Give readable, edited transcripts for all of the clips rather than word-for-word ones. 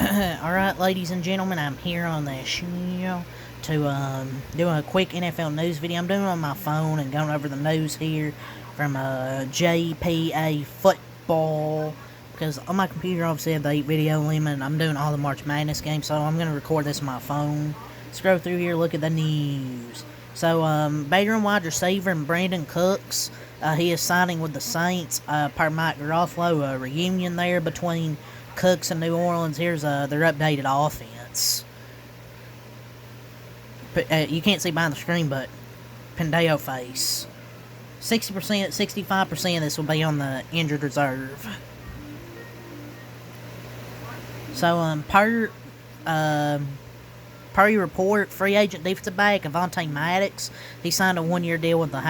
Alright, ladies and gentlemen, I'm here on the show to do a quick NFL news video. I'm doing it on my phone and going over the news here from JPA Football, because on my computer obviously I have the 8 video limit. I'm doing all the March Madness games, so I'm going to record this on my phone. Scroll through here, look at the news. So, veteran wide receiver and Brandon Cooks, he is signing with the Saints, per Mike Garofalo, a reunion there between Cooks and New Orleans. Here's their updated offense. You can't see behind the screen, but Pendeo face. 60%, 65% of this will be on the injured reserve. So, per your report, free agent defensive back Avonte Maddox, he signed a one-year deal with the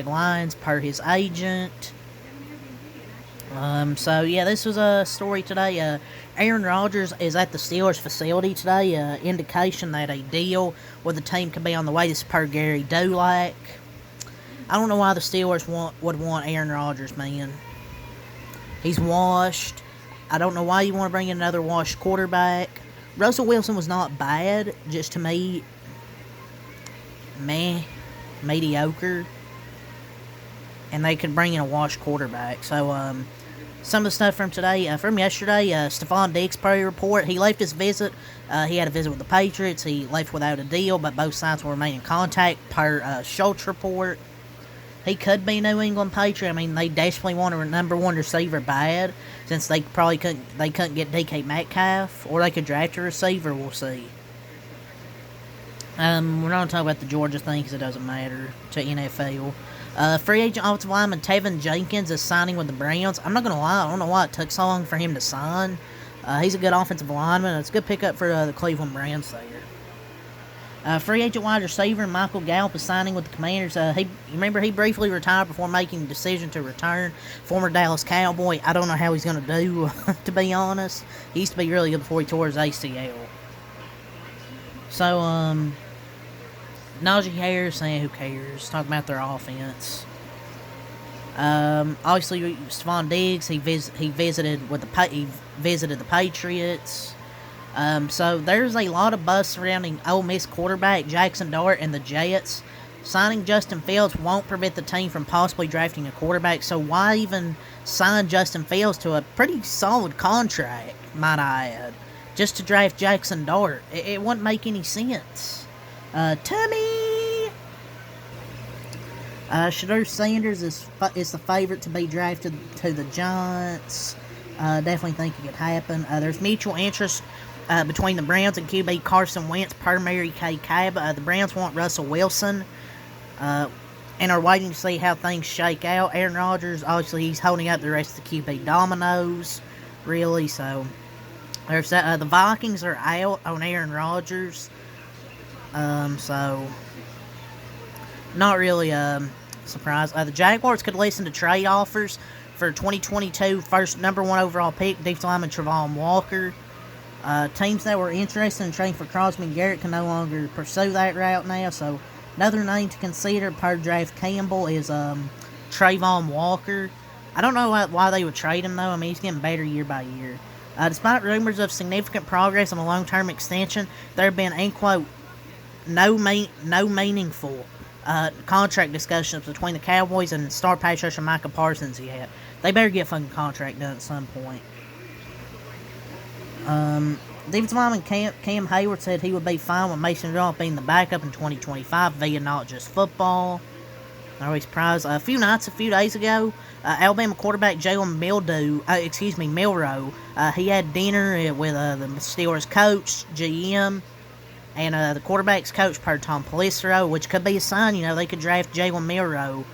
#Lions per his agent. So yeah, this was a story today. Aaron Rodgers is at the Steelers facility today. Indication that a deal with the team could be on the way. This is per Gary Dulac. I don't know why the Steelers would want Aaron Rodgers, man. He's washed. I don't know why you want to bring in another washed quarterback. Russell Wilson was not bad, just to me, mediocre. And they could bring in a washed quarterback. So, some of the stuff from today, from yesterday, Stephon Diggs per report, he left his visit. He had a visit with the Patriots. He left without a deal, but both sides will remain in contact per Schultz report. He could be New England Patriot. I mean, they desperately want a number one receiver bad, since they probably couldn't get DK Metcalf, or they could draft a receiver. We'll see. We're not going to talk about the Georgia thing because it doesn't matter to NFL. Free agent offensive lineman Tevin Jenkins is signing with the Browns. I'm not going to lie, I don't know why it took so long for him to sign. He's a good offensive lineman. It's a good pickup for the Cleveland Browns there. Free agent wide receiver Michael Gallup is signing with the Commanders. He briefly retired before making the decision to return. Former Dallas Cowboy. I don't know how he's going to do, to be honest. He used to be really good before he tore his ACL. So, Najee Harris, who cares? Talking about their offense. Obviously, Stephon Diggs, he visited the Patriots. So there's a lot of buzz surrounding Ole Miss quarterback Jackson Dart and the Jets. Signing Justin Fields won't prevent the team from possibly drafting a quarterback. So why even sign Justin Fields to a pretty solid contract, might I add, just to draft Jackson Dart? It wouldn't make any sense. Tommy! Shedeur Sanders is the favorite to be drafted to the Giants. Definitely think it could happen. There's mutual interest between the Browns and QB Carson Wentz per Mary Kay Cabot. The Browns want Russell Wilson and are waiting to see how things shake out. Aaron Rodgers, obviously, he's holding up the rest of the QB dominoes, really. So there's that. The Vikings are out on Aaron Rodgers. So not really surprised. The Jaguars could listen to trade offers for 2022 first number 1 overall pick defensive lineman Travon Walker. Teams that were interested in trading for Crosby and Garrett can no longer pursue that route now. So another name to consider per Draft Campbell is Travon Walker. I don't know why they would trade him, though. I mean, he's getting better year by year. Despite rumors of significant progress on a long-term extension, there have been, end quote, no meaningful contract discussions between the Cowboys and star pass rusher Micah Parsons yet. They better get a fucking contract done at some point. Defensive lineman Cam Hayward said he would be fine with Mason Rudolph being the backup in 2025 via Not Just Football. Are we surprised? A few days ago, Alabama quarterback Jalen Milroe, he had dinner with the Steelers coach, GM, and the quarterback's coach per Tom Pelissero, which could be a sign, they could draft Jalen Milroe.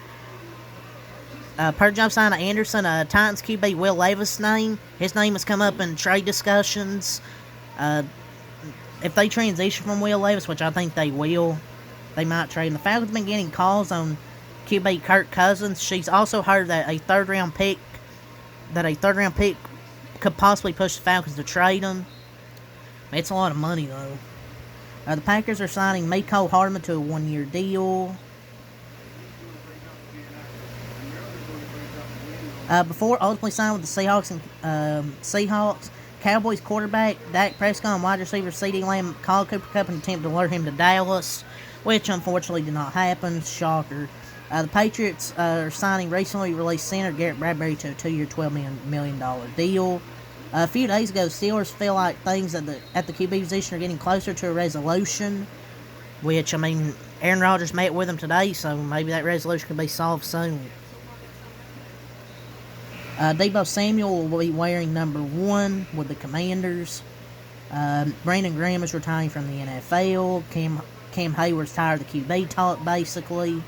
Per Job sign of Anderson, Titans QB Will Levis' name. His name has come up in trade discussions. If they transition from Will Levis, which I think they will, they might trade him. The Falcons have been getting calls on QB Kirk Cousins. She's also heard that a third round pick could possibly push the Falcons to trade him. It's a lot of money, though. The Packers are signing Mecole Hardman to a 1-year deal. Before ultimately signing with the Seahawks, Cowboys quarterback Dak Prescott and wide receiver CeeDee Lamb called Cooper Kupp and attempted to lure him to Dallas, which unfortunately did not happen. Shocker. The Patriots are signing recently released center Garrett Bradbury to a 2-year, $12 million deal. A few days ago, Steelers feel like things at the QB position are getting closer to a resolution, which, I mean, Aaron Rodgers met with them today, so maybe that resolution could be solved soon. Deebo Samuel will be wearing number 1 with the Commanders. Brandon Graham is retiring from the NFL. Cam Hayward's tired of the QB talk, basically.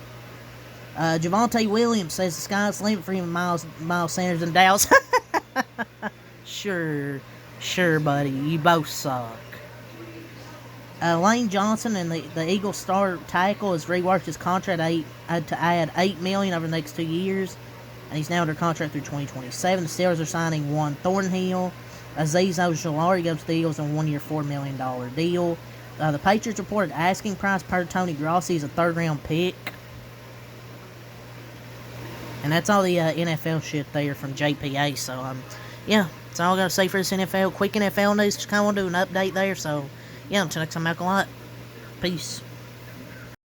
Javonte Williams says the sky's the limit for him and Miles Sanders in Dallas. Sure, buddy. You both suck. Lane Johnson and the Eagles star tackle has reworked his contract to add $8 million over the next 2 years, and he's now under contract through 2027. The Steelers are signing Juan Thornhill. Azeez Ojulari goes to the Eagles on a 1-year, $4 million deal. The Patriots reported asking price per Tony Grossi is a 3rd-round pick. And that's all the NFL shit there from JPA. So, yeah, that's all I got to say for this NFL. Quick NFL news. Just kind of want to do an update there. So, yeah, until next time, Malcolm Light. Peace.